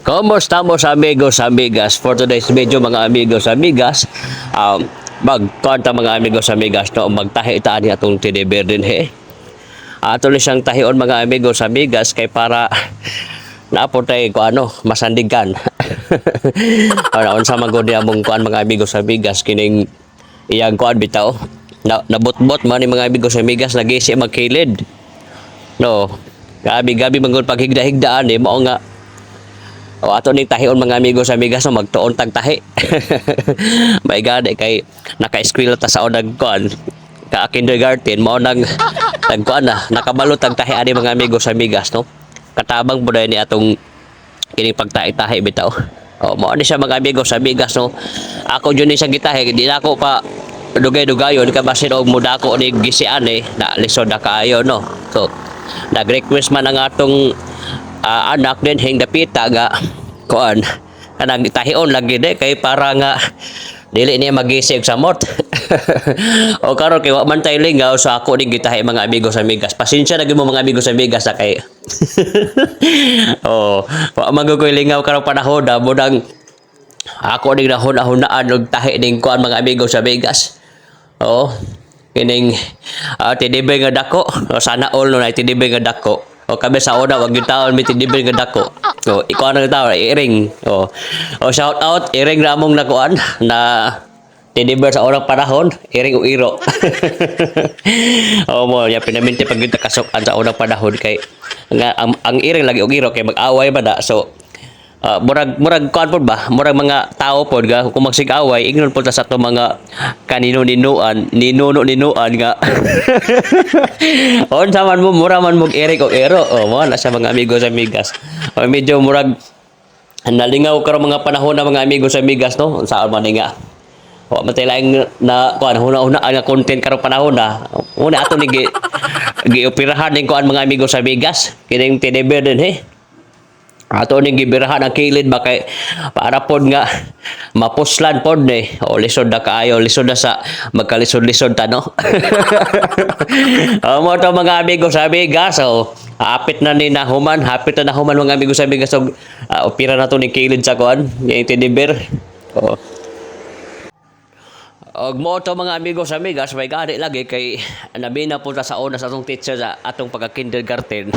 ¿Cómo estamos amigos, amigas? For today's video mga amigos, amigas, magkwanta mga amigos, amigas, no, magtahi taan niya itong tiniber din Ato ni siyang tahion mga amigos, amigas, kay para naapotay ko masandigan. Unsa man gud among kuan mga amigos, amigas, kining iyang kuan bitaw. Nabutbot man ni mga amigos, amigas, nagisi magkilid. No, gabi-gabi mangod paghigda-higdaan mao nga o ato ning tahion mga amigos amigas no magtuon tag tahi. May gani kay naka-eskwela ta sa unang kuan ka kindergarten mao nang tagkuan na nakabalo tag tahi ani mga amigos amigas no. Katabang buday ni atong kining pagtahi-tahi bitaw. O mao ni siya mga amigos amigas no. Ako jud ni siya gitahi di na ako pa dugay-dugayon ka basin og mudako ni gisian na lisod na kaayo no. So nag-request man ang atong anak din hing dapita ga kuan kanang tahion lagi de kay para nga dili niya magisig sa mot. O karon kay wa man tay lingaw so ako din gitahi mga amigos amigas. Pasensya na gyud mo mga amigos amigas sa kay wa man gyud ko lingaw karon panahon da budang ako din nahuna-hunaan og tahi ning kuan mga amigos amigas. Kining tidibay nga dako sana all no na tidibay nga dako. O kami sa una wag yung taon may tinibir nga dako. O ikaw na tao iring. O shout out iring na among nakuan na tinibir sa unang panahon, iring o iro. O mo ya pinaminti pag kita kasukan sa unang panahon kay nga ang iring lagi og iro kay mag-away ba da. So murag kuan pod ba? Murag mga tao pod ga kung magsig-away ingnon pod sa ato mga kanino-ninuan, ninuno-ninuan nga. On saman mo mura man mo iring og iro. Mo na sa mga amigos amigas. Medyo murag nalingaw karon mga panahon na mga amigos amigas no. Saan man nga. Matay lang na kuan huna-huna nga content karong panahon na. Una ato ni gioperahan ning kuan mga amigos amigas. Kining tinibir din ato ning gibirahan ang kilid ba kay para pod nga mapuslan pod ni o lisod na kaayo lisod na sa magkalisod-lisod ta no. Mo to mga amigos amigas hapit na ni nahuman mga amigos amigas opera na to ning kilid sa kuan yung tinibir. Og mo to mga amigos amigas may gani lagi kay nabina po ta sa una sa atong teacher sa atong pagka-kindergarten.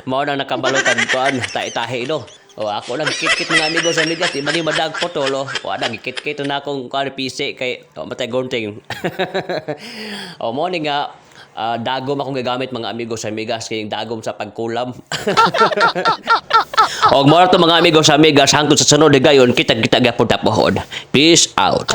Mao na nakabalutan kuan tahi-tahi no. O ako lang kit-kit mga amigos amigas di man ni madag potolo. O ana gikit-kit na akong kuan PC kay matay gunting. O mo ni nga dagom akong gagamit mga amigos amigas kay dagom sa pagkulam. Og mo to mga amigos amigas hangtod sa sunod gayon kita-kita gyapon ta pohon. Peace out.